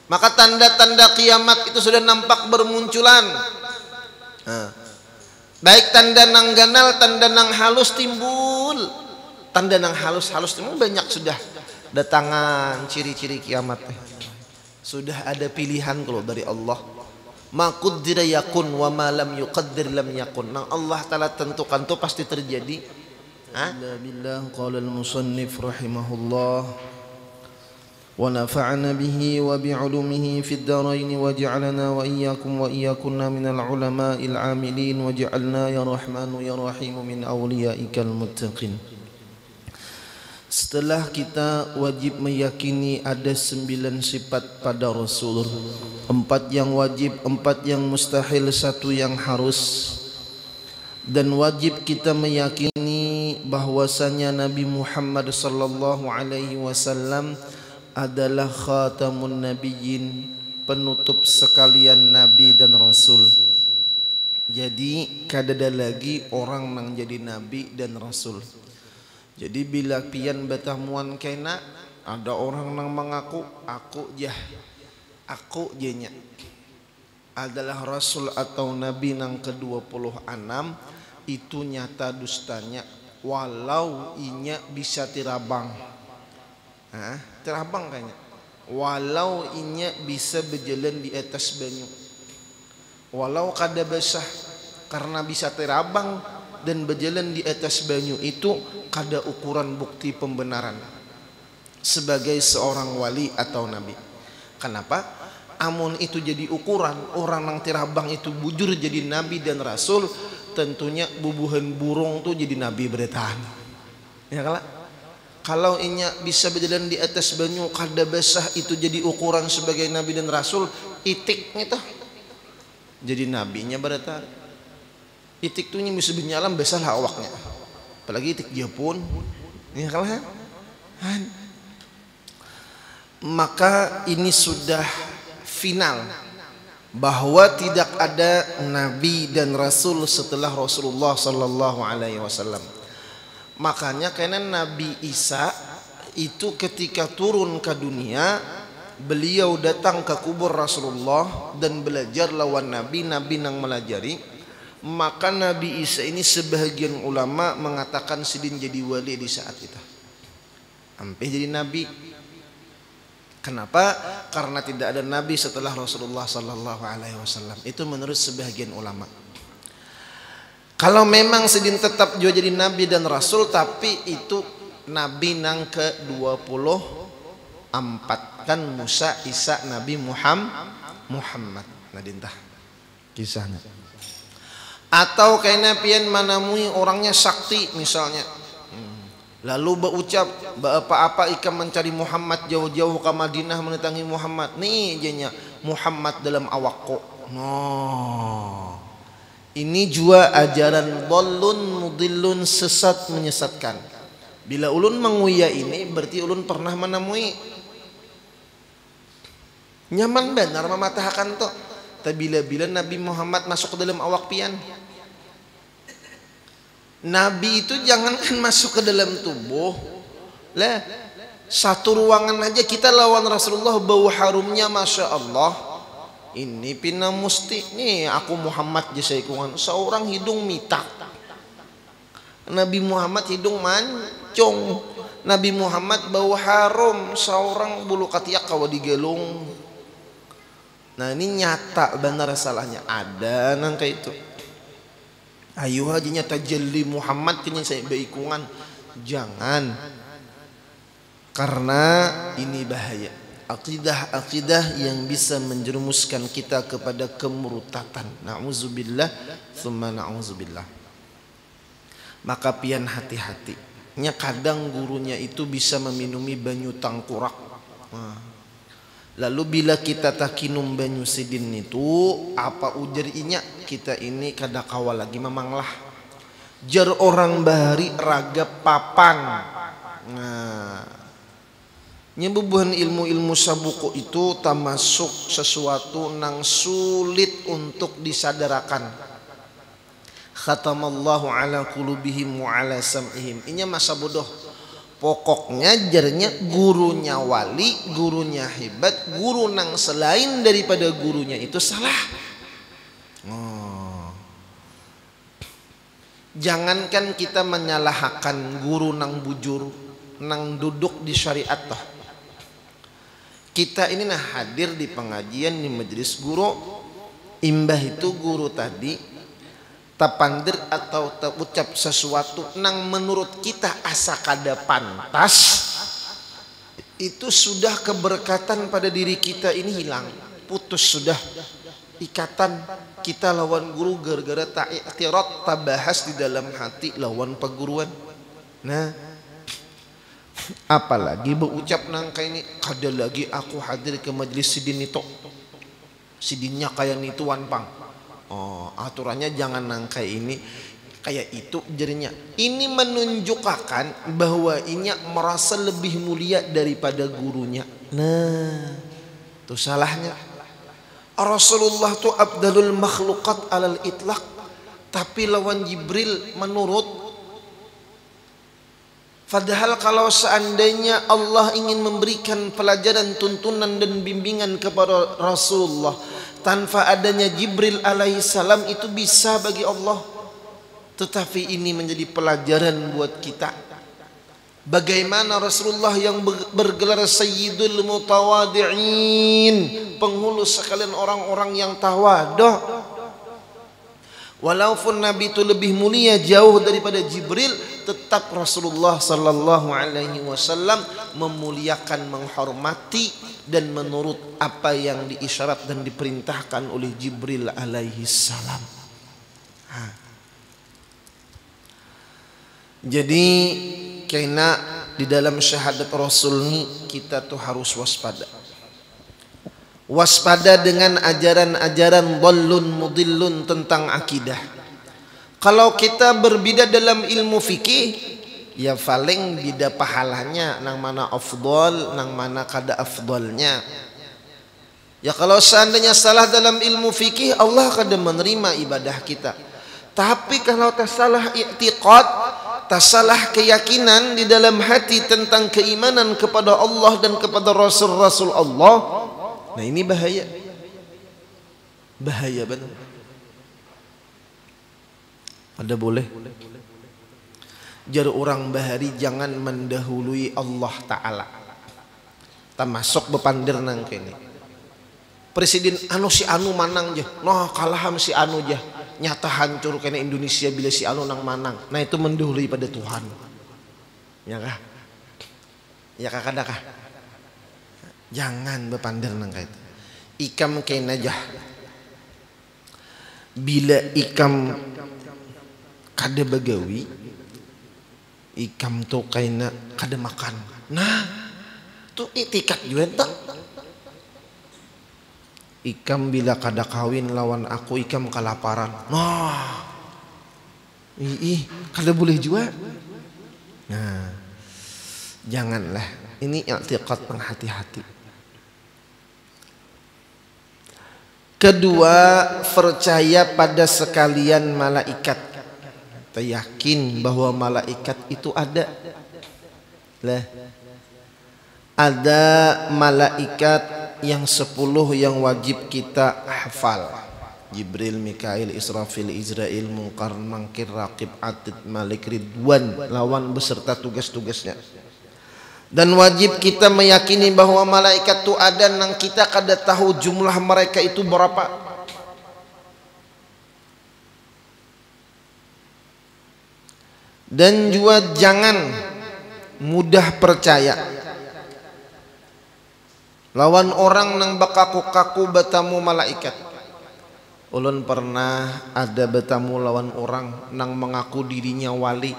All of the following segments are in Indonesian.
Maka tanda-tanda kiamat itu sudah nampak bermunculan. Baik tanda nang ganal, tanda nang halus timbul. Tanda nang halus-halus timbul banyak sudah datangan ciri-ciri kiamat. Sudah ada pilihan kalau dari Allah. Ma qaddara yakun wa ma lam yuqaddir lam yakun. Nang Allah Taala tentukan itu pasti terjadi. Billah qala al-musannif rahimahullah wa nafa'ana bihi wa bi'ulumihi fid dharain wa ja'alana wa iyyakum wa iyyakunna minal ulama'il 'amilin wa ja'alna ya rahmanu ya rahimu min awliyaikal muttaqin. Setelah kita wajib meyakini ada 9 sifat pada Rasul, 4 yang wajib, 4 yang mustahil, 1 yang harus, dan wajib kita meyakini bahwasanya Nabi Muhammad sallallahu alaihi wasallam adalah khatamun nabiyyin, penutup sekalian nabi dan rasul. Jadi kadada lagi orang nang jadi nabi dan rasul. Jadi bila pian batamuan kena ada orang nang mengaku aku jenya adalah rasul atau nabi nang ke-26, itu nyata dustanya walau inya bisa tirabang. Tirabang kayaknya. Walau inya bisa berjalan di atas banyu. Walau kada basah, karena bisa tirabang dan berjalan di atas banyu itu kada ukuran bukti pembenaran sebagai seorang wali atau nabi. Kenapa? Amun itu jadi ukuran orang nang tirabang itu bujur jadi nabi dan rasul, tentunya bubuhan burung tuh jadi nabi bertahan. Ya kalau inya bisa berjalan di atas banyu kada basah itu jadi ukuran sebagai nabi dan rasul, itik gitu jadi nabinya bertahan. Itik tuh bisa bernyala besar awaknya, apalagi itik Jepun. Ya maka ini sudah final bahwa tidak ada nabi dan rasul setelah Rasulullah sallallahu alaihi wasallam. Makanya karena Nabi Isa itu ketika turun ke dunia, beliau datang ke kubur Rasulullah dan belajar lawan nabi nang melajari. Maka Nabi Isa ini sebahagian ulama mengatakan sidin jadi wali di saat itu, sampai jadi nabi. Kenapa? Karena tidak ada nabi setelah Rasulullah sallallahu alaihi wasallam. Itu menurut sebahagian ulama. Kalau memang sidin tetap juga jadi nabi dan rasul, tapi itu nabi nang ke-24 kan Musa, Isa, Nabi Muhammad. Nadintah kisahnya. Atau kayaknya pian manamui orangnya sakti misalnya, lalu berucap apa-apa ikan mencari Muhammad jauh-jauh ke Madinah mendatangi Muhammad. Nih jadinya Muhammad dalam awakku. Ini juga ajaran dhalun mudillun, sesat menyesatkan. Bila ulun menguya ini berarti ulun pernah menemui nyaman benar mematahkan to. Tapi bila Nabi Muhammad masuk ke dalam awak pian, Nabi itu jangankan masuk ke dalam tubuh lah, satu ruangan aja kita lawan Rasulullah bau harumnya masya Allah. Ini pina musti nih aku Muhammad jasaikungan seorang hidung mitak, Nabi Muhammad hidung mancung, Nabi Muhammad bau harum seorang bulu katiak kawa digelung. Nah ini nyata benar salahnya ada nang kayak itu. Ayo hajinya tajalli Muhammad kini saya baikungan, jangan, karena ini bahaya. Akidah yang bisa menjerumuskan kita kepada kemurtatan. Na'udzubillah tsumma na'udzubillah. Maka pian hati-hati. Nya kadang gurunya itu bisa meminumi banyu tangkurak. Lalu bila kita takinum banyu sidin itu apa ujar inya, kita ini kada kawal lagi memanglah jar orang bahari raga papan. Nyebubuhan ilmu-ilmu sabuku itu termasuk sesuatu nang sulit untuk disadarakan. Khatamallahu ala qulubihim wa ala sam'ihim. Inya masa bodoh Pokoknya jarnya gurunya wali, gurunya hebat, guru nang selain daripada gurunya itu salah. Oh. Jangankan kita menyalahkan guru nang bujur, nang duduk di syariat toh. Kita ini nah hadir di pengajian di majelis guru, imbah itu guru tadi tapandir atau ucap sesuatu nang menurut kita asa kada pantas, itu sudah keberkatan pada diri kita ini hilang, putus sudah ikatan kita lawan guru gara-gara tak iktirat, tak bahas di dalam hati lawan perguruan. Nah, apalagi berucap nangka ini, kada lagi aku hadir ke majelis sidin itu, sidinnya kayak nituan pang. Oh, aturannya jangan nangka ini kayak itu jadinya. Ini menunjukkan bahwa inya merasa lebih mulia daripada gurunya. Nah, itu salahnya. Rasulullah tuh abdalul makhluqat alal itlaq, tapi lawan Jibril menurut. Padahal kalau seandainya Allah ingin memberikan pelajaran, tuntunan dan bimbingan kepada Rasulullah tanpa adanya Jibril alaihissalam, itu bisa bagi Allah. Tetapi ini menjadi pelajaran buat kita. Bagaimana Rasulullah yang bergelar Sayyidul Mutawadi'in, penghulu sekalian orang-orang yang tawadhu. Walaupun Nabi itu lebih mulia jauh daripada Jibril, tetap Rasulullah sallallahu alaihi wasallam memuliakan, menghormati dan menurut apa yang diisyarat dan diperintahkan oleh Jibril alaihi salam. Jadi karena di dalam syahadat Rasul ini kita tuh harus waspada. Waspada dengan ajaran-ajaran dhallun mudillun tentang akidah. Kalau kita berbeda dalam ilmu fikih, ya paling beda pahalanya, nang mana afdal, nang mana kada afdalnya. Ya kalau seandainya salah dalam ilmu fikih, Allah kada menerima ibadah kita. Tapi kalau tersalah i'tiqad, tersalah keyakinan di dalam hati tentang keimanan kepada Allah dan kepada Rasul-Rasul Allah, nah ini bahaya. Bahaya benar. Ada boleh jar orang bahari jangan mendahului Allah Ta'ala. Termasuk bepandir nang kene presiden anu si anu manang je, noh kalaham si anu je, nyata hancur kena Indonesia bila si anu nang manang. Nah itu mendahului pada Tuhan. Ya kah? Ya kah kada kah? Jangan bepandir nang kait. Ikam kena jah. Bila ikam kada bagawi, ikam tu kaina kada makan. Nah, tu itikat juga tak. Ikam bila kada kawin lawan aku, ikam kelaparan. Nah, kada boleh juga. Nah, janganlah. Ini i'tiqad penghati-hati. Kedua, percaya pada sekalian malaikat. Kita yakin bahwa malaikat itu ada. Lah, ada malaikat yang 10 yang wajib kita hafal. Jibril, Mikail, Israfil, Izrail, Munkar, Mangkir, Raqib, Atid, Malik, Ridwan, lawan beserta tugas-tugasnya. Dan wajib kita meyakini bahwa malaikat itu ada, nang kita kada tahu jumlah mereka itu berapa. Dan juga jangan mudah percaya lawan orang nang bakaku-kaku bertamu malaikat. Ulun pernah ada bertamu lawan orang nang mengaku dirinya wali.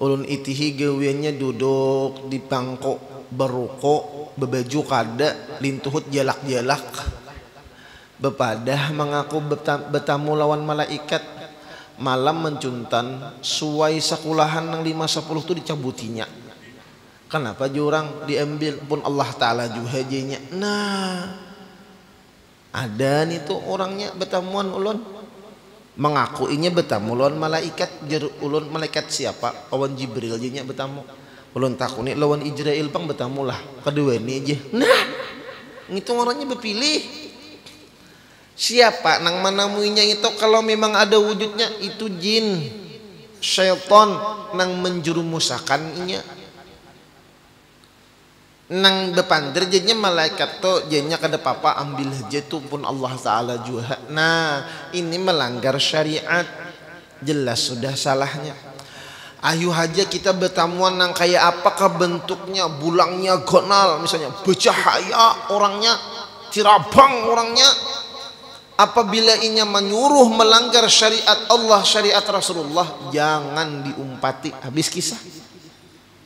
Ulun itihi gawiannya duduk di pangkok berukok, bebaju kada, lintuhut jalak-jalak. Bepadah mengaku bertamu lawan malaikat. Malam mencuntan, suai sekulahan nang 5-10 tu dicabutinya. Kenapa jurang diambil pun Allah Ta'ala juga jenya. Nah, ada nih tuh orangnya bertamuan ulun. mengakuinya betamu lawan malaikat jer ulun malaikat siapa lawan Jibril nya betamu ulun takuni lawan Israil pang betamu lah kedua ini aja nah ngitung orangnya berpilih siapa nang manamuinya itu kalau memang ada wujudnya itu jin syaitan nang menjurumusakannya nang depan derajatnya malaikat tuh jadinya kada papa ambil aja tuh pun Allah Ta'ala juga nah ini melanggar syariat jelas sudah salahnya ayo aja kita bertamuan nang kayak apakah bentuknya bulangnya gonal misalnya bercahaya orangnya tirabang orangnya apabila inya menyuruh melanggar syariat Allah syariat Rasulullah jangan diumpati habis kisah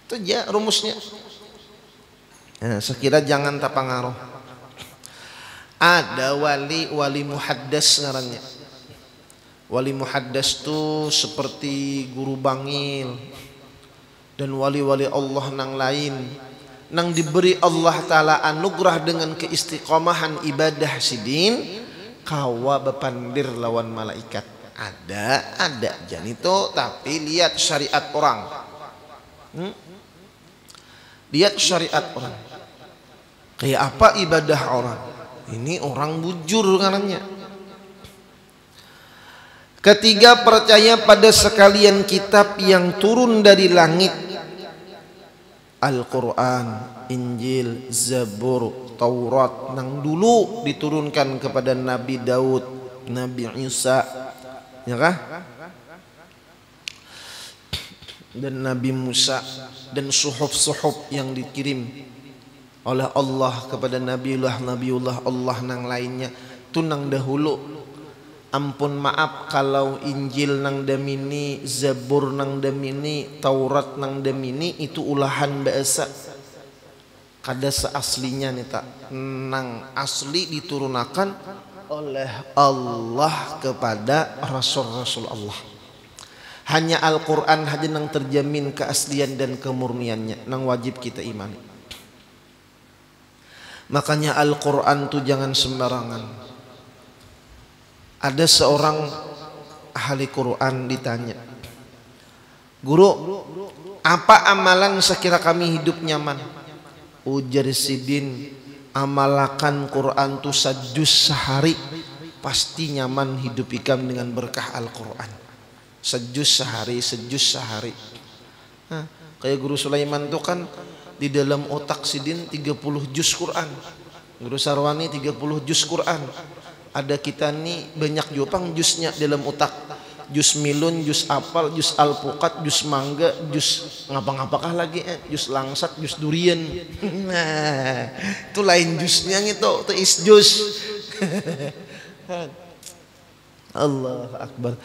itu aja rumusnya. Nah, sekira jangan tak pengaruh. Ada wali muhaddas ngarannya. Wali muhaddas tu seperti guru bangil dan wali-wali Allah nang lain nang diberi Allah Ta'ala anugerah dengan keistiqomahan ibadah sidin kawa bepandir lawan malaikat ada jadi itu tapi lihat syariat orang lihat syariat orang kayak apa ibadah orang ini orang bujur ngarannya. Ketiga percaya pada sekalian kitab yang turun dari langit Al-Quran, Injil, Zabur, Taurat nang dulu diturunkan kepada Nabi Daud, Nabi Isa ya kah? Dan Nabi Musa dan suhuf-suhuf yang dikirim oleh Allah kepada Nabiullah Allah nang lainnya tu nang dahulu. Ampun maaf kalau Injil nang damini, Zabur nang damini, Taurat nang damini itu ulahan bahasa kada seaslinya nih tak nang asli diturunkan oleh Allah kepada Rasul Allah. Hanya Al-Quran saja yang terjamin keaslian dan kemurniannya nang wajib kita imani. Makanya Al-Quran tu jangan sembarangan. Ada seorang ahli Quran ditanya, guru apa amalan sekira kami hidup nyaman? Ujar sidin amalakan Quran tu sajus sehari pasti nyaman hidup ikam dengan berkah Al-Quran. Sejus sehari. Nah, kayak Guru Sulaiman tuh kan di dalam otak sidin 30 juz Quran. Guru Sarwani 30 juz Quran. Ada kita nih banyak jopang juznya dalam otak. Juz milun, juz apal, juz alpukat, juz mangga, juz ngapa-ngapakah lagi juz langsat, juz durian. Nah, itu lain juznya gitu, itu is juz. Allah Akbar.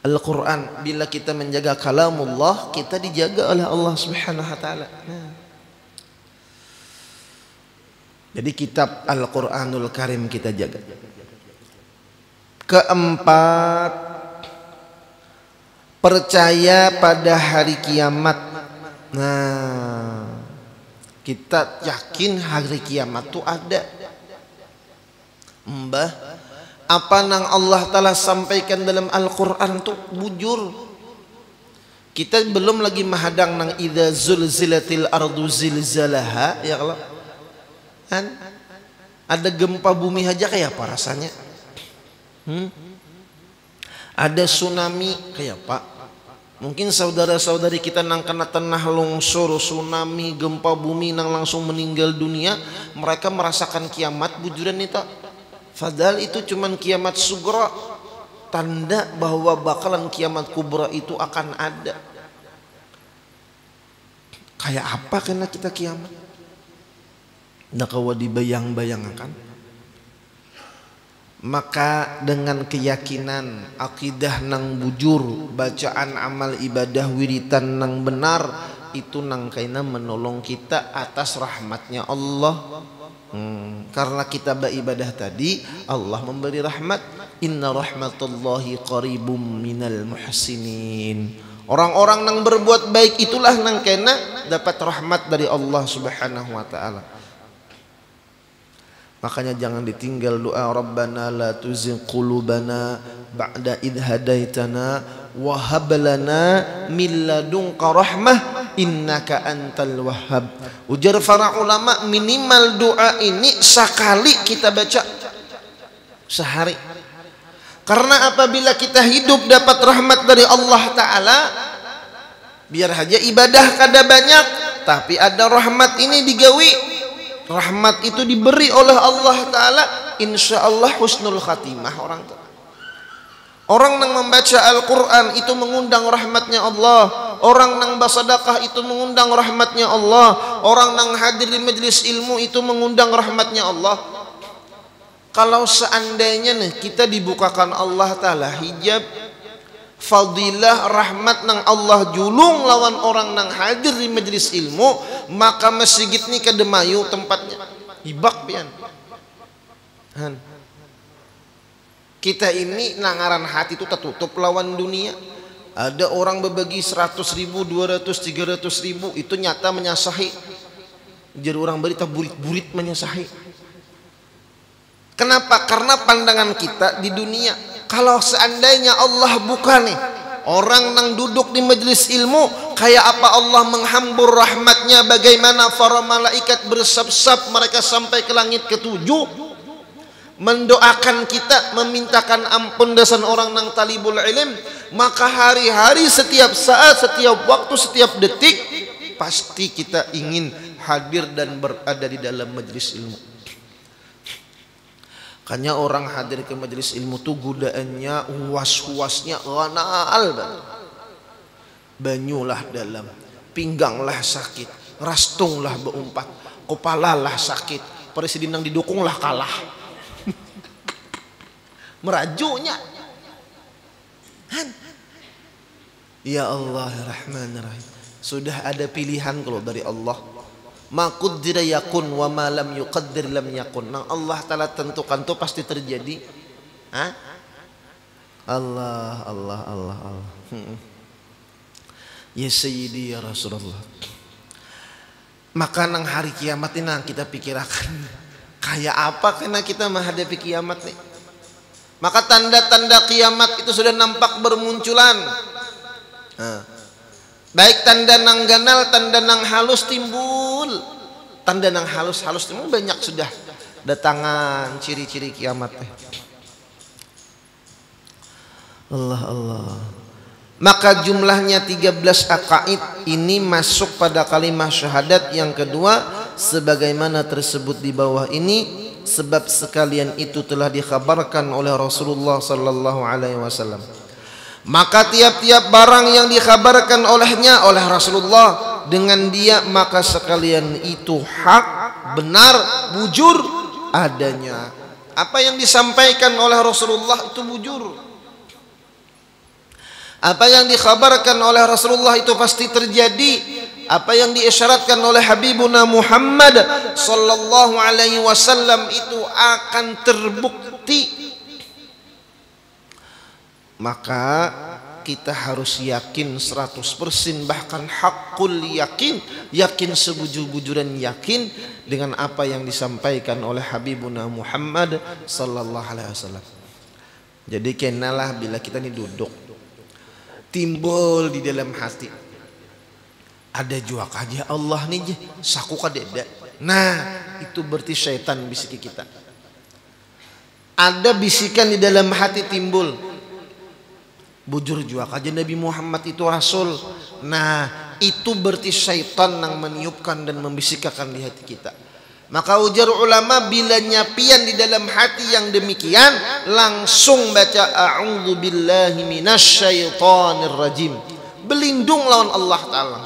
Al-Quran bila kita menjaga kalamullah kita dijaga oleh Allah Subhanahu wa taala. Jadi kitab Al-Quranul Karim kita jaga. Keempat, percaya pada hari kiamat. Nah, kita yakin hari kiamat itu ada. Mbah, apa nang Allah Ta'ala sampaikan dalam Al-Quran tuh bujur. Kita belum lagi mahadang nang idza zulzilatil ardu zilzalaha ya Allah. Kan ada gempa bumi aja kayak apa rasanya? Ada tsunami kayak apa? Mungkin saudara-saudari kita nang kena tanah longsor, tsunami, gempa bumi nang langsung meninggal dunia, mereka merasakan kiamat bujuran itu. Padahal itu cuman kiamat sugra, tanda bahwa bakalan kiamat kubra itu akan ada. Kayak apa karena kita kiamat? Nah kalau dibayang-bayangkan, maka dengan keyakinan akidah nang bujur, bacaan amal ibadah wiritan nang benar, itu nang kaina menolong kita atas rahmatnya Allah. Karena kita beribadah tadi Allah memberi rahmat, inna rahmatullahi qaribum minal muhsinin. Orang-orang nang berbuat baik itulah nang kena dapat rahmat dari Allah Subhanahu wa taala. Makanya jangan ditinggal doa Rabbana la tuzigh qulubana ba'da idh hadaitana wa hab lana min ladunka rahmah innaka antal wahhab. Ujar para ulama, minimal doa ini sekali kita baca sehari. Karena apabila kita hidup dapat rahmat dari Allah Ta'ala, biar aja ibadah kada banyak, tapi ada rahmat ini digawi, rahmat itu diberi oleh Allah Ta'ala, insya Allah husnul khatimah orang tua. Orang yang membaca Al-Quran itu mengundang rahmatnya Allah. Orang yang bersedekah itu mengundang rahmatnya Allah. Orang yang hadir di majelis ilmu itu mengundang rahmatnya Allah. Kalau seandainya nih kita dibukakan Allah Ta'ala hijab fadilah rahmat nang Allah julung lawan orang nang hadir di majelis ilmu, maka masjid ni kademayu tempatnya hibak pian. Kita ini nangaran hati itu tertutup lawan dunia. Ada orang berbagi 100.000, 200, 300.000 itu nyata menyasahi. Jadi orang berita burit-burit menyasahi. Kenapa? Karena pandangan kita di dunia. Kalau seandainya Allah buka nih orang yang duduk di majelis ilmu, kayak apa Allah menghambur rahmatnya, bagaimana para malaikat bersab-sab mereka sampai ke langit ketujuh mendoakan kita, memintakan ampun dosa orang yang talibul ilm, maka hari-hari, setiap saat, setiap waktu, setiap detik pasti kita ingin hadir dan berada di dalam majelis ilmu. Makanya orang hadir ke majelis ilmu tuh godaannya, was-wasnya ganal banget. Banyulah dalam, pingganglah sakit, rastunglah beumpat, kepalalah sakit, presiden yang didukunglah kalah. Merajunya. Ya Allah Rahman Rahim. Sudah ada pilihan kalau dari Allah. Ma qaddara yakun wa ma lam yuqaddir lam yakun. Nang Allah Ta'ala tentukan itu pasti terjadi. Hah? Allah. Ya Sayyidi ya Rasulullah. Maka nang hari kiamat ini kita pikirkan kayak apa kena kita menghadapi kiamat nih. Maka tanda-tanda kiamat itu sudah nampak bermunculan. Baik tanda nang ganal, tanda nang halus timbul. Tanda nang halus-halus timbul banyak sudah datangan ciri-ciri kiamat. Allah. Maka jumlahnya 13 akaid ini masuk pada kalimat syahadat yang kedua sebagaimana tersebut di bawah ini. Sebab sekalian itu telah dikhabarkan oleh Rasulullah sallallahu alaihi wasallam. Maka tiap-tiap barang yang dikhabarkan olehnya oleh Rasulullah dengan dia, maka sekalian itu hak, benar, bujur adanya. Apa yang disampaikan oleh Rasulullah itu bujur. Apa yang dikhabarkan oleh Rasulullah itu pasti terjadi. Apa yang diisyaratkan oleh Habibuna Muhammad sallallahu alaihi wasallam itu akan terbukti. Maka kita harus yakin 100%, bahkan hakul yakin, yakin sebujur-bujuran yakin dengan apa yang disampaikan oleh Habibuna Muhammad sallallahu alaihi wasallam. Jadi kenalah bila kita ini duduk timbul di dalam hati ada juak aja Allah nih saku kadeda. Nah itu berarti syaitan bisiki kita. Ada bisikan di dalam hati timbul, bujur juak aja Nabi Muhammad itu Rasul. Nah itu berarti syaitan yang meniupkan dan membisikkan di hati kita. Maka ujar ulama, bila nyapian di dalam hati yang demikian, langsung baca a'udzu billahi minasyaitonir rajim, berlindung lawan Allah Ta'ala.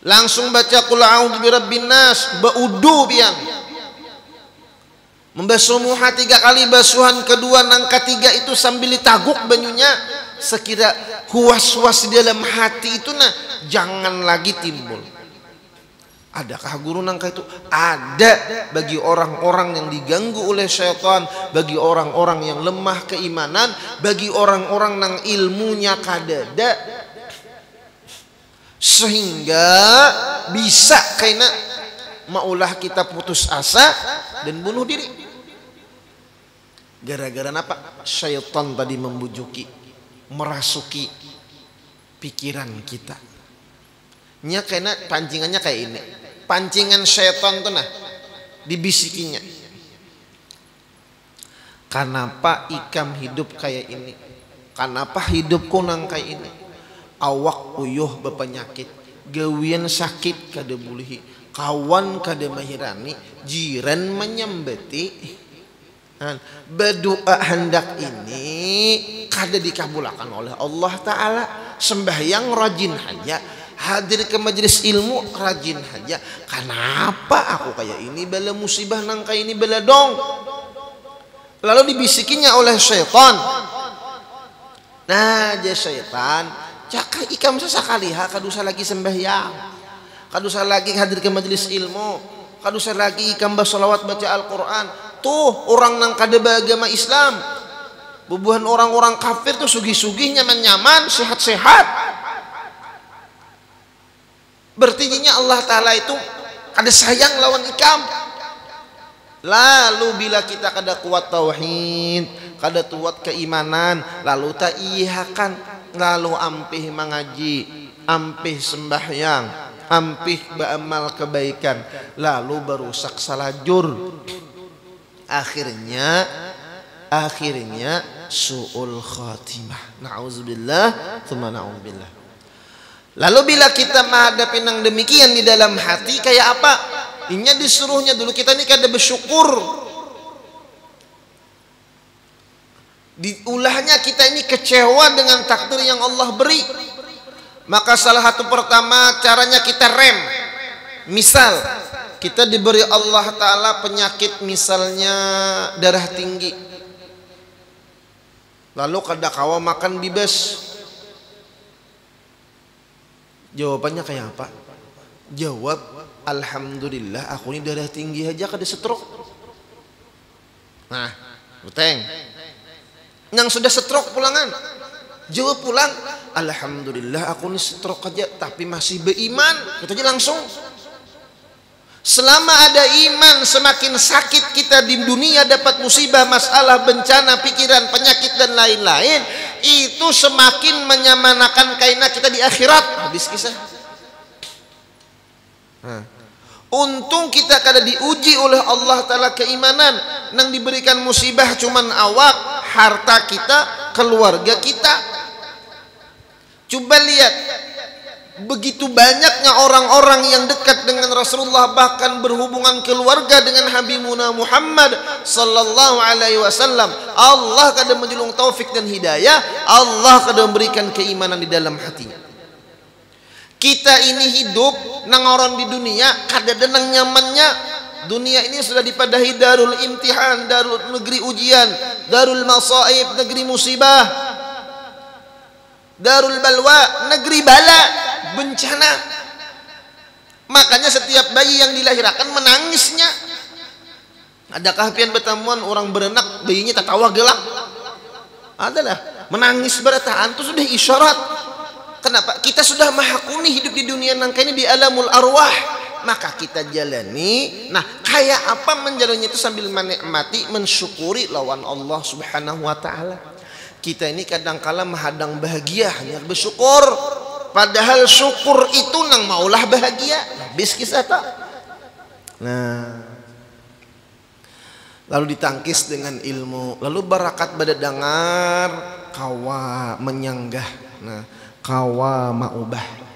Langsung baca qul a'udzu birabbin nas, baudu biang. Membasuh muha 3 kali, basuhan kedua nang ketiga itu sambil ditaguk banyunya. Sekira huwas-was di dalam hati itu nah jangan lagi timbul. Adakah guru nangka itu? Ada bagi orang-orang yang diganggu oleh syaitan, bagi orang-orang yang lemah keimanan, bagi orang-orang yang ilmunya kadada, sehingga bisa kena maulah kita putus asa, dan bunuh diri. Gara-gara apa? Syaitan tadi membujuki, merasuki pikiran kita. Nya kena pancingannya kayak ini. Pancingan syaitan tuh nah dibisikinya. Kenapa ikam hidup kayak ini? Kenapa hidupku nang kayak ini? Awak uyuh bepenyakit, gawian sakit kada bulihi, kawan kada mahirani, jiran menyembeti. Berdoa hendak ini kada dikabulkan oleh Allah Ta'ala. Sembahyang rajin aja, hadir ke majelis ilmu rajin aja. Kenapa aku kayak ini? Bala musibah nang kayak ini bala dong. Lalu dibisikinya oleh syaitan. Nah aja syaitan cakap ikam sesekali kadusa lagi sembahyang, kadusa lagi hadir ke majelis ilmu, kadusa lagi ikam bersolawat baca Al-Quran. Tuh orang nang kada beragama Islam, bubuhan orang-orang kafir tuh sugih-sugih, nyaman-nyaman, sehat-sehat. Berartinya Allah Ta'ala itu kada sayang lawan ikam. Lalu bila kita kada kuat tauhid, kada kuat keimanan, lalu tak iyakan, lalu ampih mengaji, ampih sembahyang, ampih beramal kebaikan, lalu berusak salajur. Akhirnya su'ul khatimah. Na'udzubillah, tsumma na'udzubillah. Lalu bila kita menghadapi yang demikian di dalam hati kayak apa? Inya disuruhnya dulu kita ini kada bersyukur. Diulahnya kita ini kecewa dengan takdir yang Allah beri. Maka salah satu pertama caranya kita rem. Misal kita diberi Allah Ta'ala penyakit misalnya darah tinggi, lalu kada kawa makan bibes. Jawabannya kayak apa? Jawab, alhamdulillah aku ini darah tinggi aja kada stroke. Nah uteng yang sudah stroke pulangan, jawab pulang, alhamdulillah aku ini stroke aja tapi masih beriman. Kita aja langsung. Selama ada iman, semakin sakit kita di dunia, dapat musibah, masalah, bencana, pikiran, penyakit dan lain-lain, itu semakin menyamanakan kaina kita di akhirat. Habis kisah. Untung kita kada diuji oleh Allah Ta'ala keimanan. Nang diberikan musibah cuman awak, harta kita, keluarga kita. Coba lihat, begitu banyaknya orang-orang yang dekat dengan Rasulullah, bahkan berhubungan keluarga dengan Habibuna Muhammad sallallahu alaihi wasallam. Allah kadang menjulung taufik dan hidayah, Allah kadang memberikan keimanan di dalam hatinya. Kita ini hidup nang orang di dunia kada denang nyamannya. Dunia ini sudah dipadahi darul imtihan, darul negeri ujian, darul masaib, negeri musibah, darul balwa, negeri bala, bencana. Makanya setiap bayi yang dilahirkan menangisnya. Adakah pian bertemuan orang berenak bayinya tertawa gelak? Adalah menangis berataan itu sudah isyarat. Kenapa? Kita sudah mahakuni hidup di dunia nangka ini di alamul arwah. Maka kita jalani. Nah kayak apa menjalannya itu sambil menikmati, mensyukuri lawan Allah Subhanahu wa ta'ala. Kita ini kadangkala menghadang bahagia hanya bersyukur. Padahal syukur itu nang maulah bahagia. Habis kisah tak? Nah, lalu ditangkis dengan ilmu, lalu barakat pada dengar, kawa menyanggah. Nah, kawa maubah.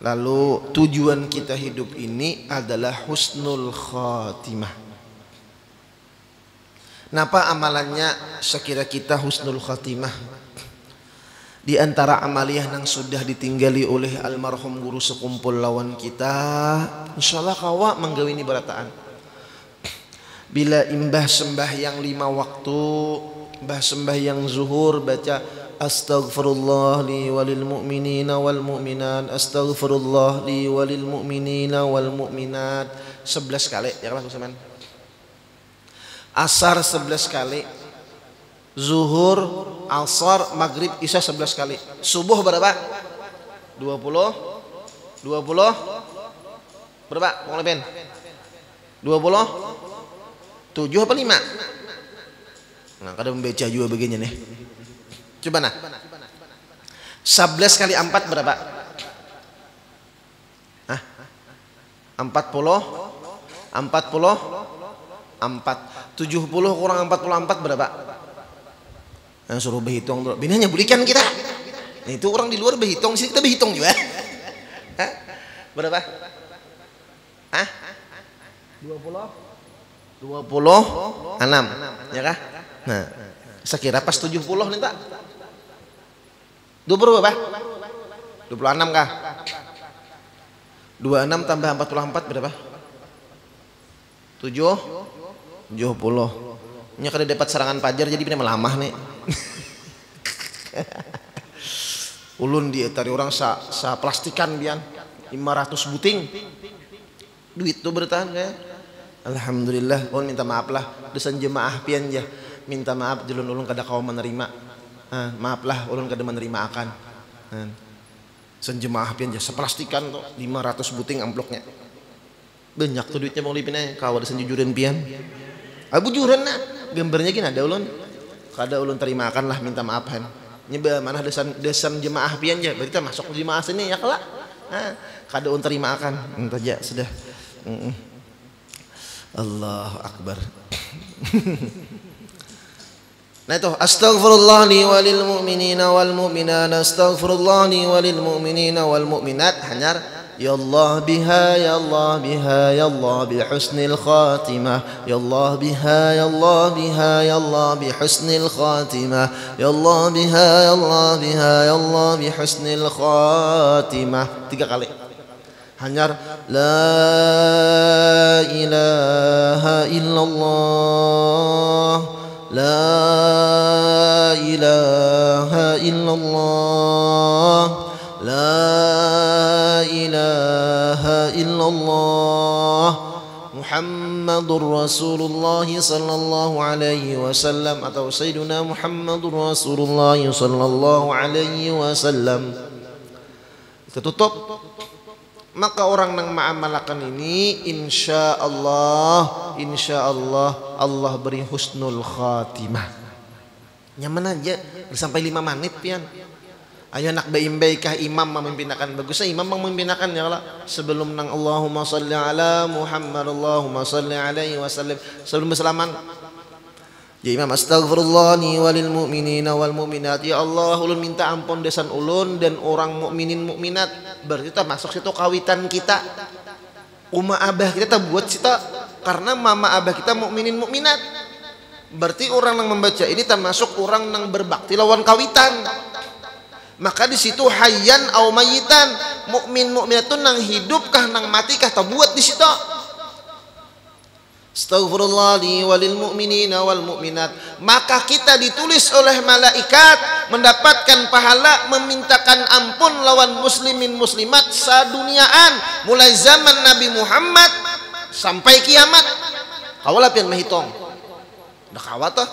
Lalu tujuan kita hidup ini adalah husnul khatimah. Napa amalannya sekira kita husnul khatimah? Di antara amaliyah yang sudah ditinggali oleh almarhum guru sekumpul lawan kita, insyaallah kawa menggawini berataan. Bila imbah sembahyang 5 waktu, imbah sembahyang zuhur baca astaghfirullah li walil mu'minina wal mu'minat, astaghfirullah li walil mu'minina wal mu'minat 11 kali ya kan teman. Asar 11 kali, zuhur, asar, maghrib, isya 11 kali. Subuh berapa? 20 berapa? Mau lebih? 27 apa 5? Nah, kadang membaca juga begini nih. Coba nah. 11 kali 4 berapa? Hah? 40 70 kurang 44 berapa? Nah, suruh berhitung dulu. Bini hanya belikan kita. Nah, itu orang di luar berhitung, sini kita berhitung juga. Hah? Berapa? Hah? 26 ya kah? Nah, saya kira pas 70 nih tak? 20 berapa? 26 kah? 26 tambah 44 berapa? 70. Ini kada dapat serangan pajar jadi pindah melamah nih. Ulun dia tadi orang sa plastikan bian 500 buting. Duit tuh bertahan kayak. Alhamdulillah, ulun minta maaf lah. Desan jemaah pian ya. Minta maaf jelun ulun kada kau menerima. Maaf lah ulun kada menerima akan. Sen jemaah pian ya seplastikan tuh 500 buting amploknya. Banyak tuh duitnya mau lipinnya kau desan jujuran pian. Bujuran nah. Gambarnya gini ada ulun. Kada ulun terima akan lah minta maaf han. Nyeba mana desan jemaah pian ya. Berarti masuk jemaah sini ya kelak. Kada ulun terima akan. Entah aja sudah. Allahu Akbar. Nah itu astaghfirullah li walil mu'minina wal mu'minat, astaghfirullah li walil mu'minina wal mu'minat. Hanyar ya Allah biha ya Allah biha ya Allah bi husnil khatimah, ya Allah biha ya Allah biha ya Allah bi husnil khatimah, ya Allah biha ya Allah biha ya Allah bi husnil khatimah. 3 kali. Hanyar la ilaha illallah, la ilaha illallah, la ilaha illallah, Muhammadur Rasulullah sallallahu alaihi wasallam, atau Sayyiduna Muhammadur Rasulullah sallallahu alaihi wasallam. Tertutup. Maka orang yang mengamalkan ini insya Allah Allah beri husnul khatimah. Nyaman aja sampai 5 menit pian. Ayo nak baik-baikah imam memimpinakan bagusnya imam memimpinakan ya Allah. Sebelum nang Allahumma salli ala Muhammad Allahumma salli alaihi wasallam sebelum bersalaman. Ya imam astaghfirullah li walil mu'minina wal mu'minat. Ya Allah ulun minta ampun desan ulun dan orang mukminin mukminat. Berarti kita masuk situ kawitan kita. Uma abah kita buat situ karena mama abah kita mukminin mukminat. Berarti orang yang membaca ini termasuk orang yang berbakti lawan kawitan. Maka di situ hayyan au mayitan, mukmin mukminat itu nang hidup kah nang mati kah buat di situ. Astaghfirullah li walil mu'minina wal mu'minat. Maka kita ditulis oleh malaikat mendapatkan pahala memintakan ampun lawan muslimin muslimat saduniaan mulai zaman Nabi Muhammad sampai kiamat. Kawalah pian menghitung. Dah kawat toh.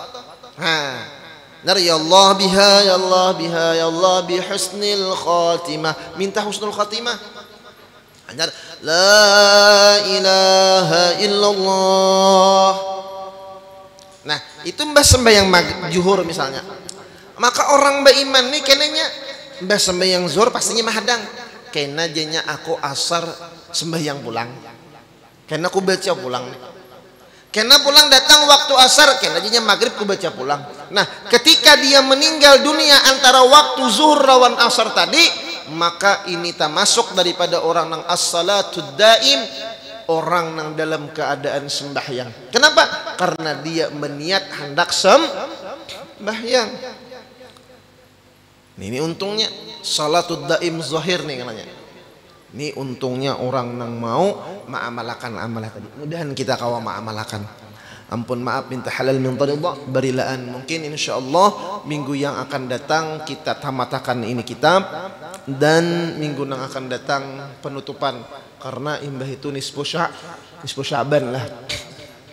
Nar ya Allah biha ya Allah biha ya Allah bi husnil khatimah. Minta husnul khatimah. Hanyar la ilaha illallah. Nah itu mbah sembahyang juhur misalnya. Maka orang beriman nih kenanya mbah sembahyang zuhur pastinya mahadang. Kena jenya aku asar sembahyang pulang. Kena aku baca pulang. Kena pulang datang waktu asar. Kena jenya maghrib aku baca pulang. Nah ketika dia meninggal dunia antara waktu zuhur lawan asar tadi, maka ini termasuk daripada orang yang as-salatud daim, orang yang dalam keadaan sembahyang. Kenapa? Karena dia meniat hendak sembahyang. Ini untungnya salatud daim zahir nih katanya. Ini untungnya orang yang mau mengamalkan amalan tadi. Mudahan kita kawa mengamalkan. Ampun maaf minta halal min taridah berilaan. Mungkin insyaallah minggu yang akan datang kita tamatakan ini kitab, dan minggu yang akan datang penutupan karena imbah itu nisfu Sya'ban lah.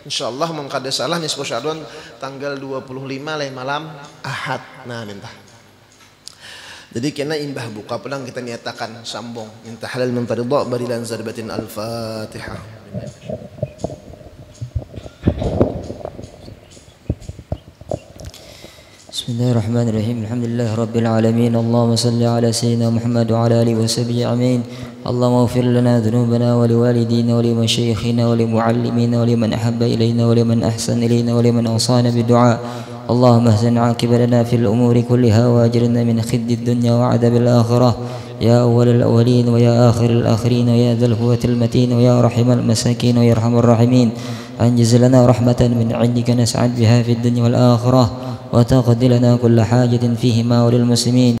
Insyaallah mengkada salah nisfu Sya'ban tanggal 25 lah malam Ahad. Nah minta. Jadi kena imbah buka pedang kita nyatakan sambung minta halal min taridah berilaan zarbatin al-Fatihah. بسم الله الرحمن الرحيم. الحمد لله رب العالمين. اللهم صل على سيدنا محمد وعلى آله وصحبه أجمعين. اللهم اغفر لنا ذنوبنا ولوالدينا ولمشايخنا ولمعلمينا ولمن أحب إلينا ولمن أحسن إلينا ولمن أوصانا بالدعاء. اللهم احسن عاقبتنا في الأمور كلها وأجرنا من خزي الدنيا وعذاب الآخرة. يا أول الأولين ويا آخر الآخرين ويا ذا القوة المتين ويا رحم المساكين ويا أرحم الراحمين، أنجز لنا رحمة من عندك نسعد بها في الدنيا والآخرة، وتقضي لنا كل حاجة فيهما وللمسلمين.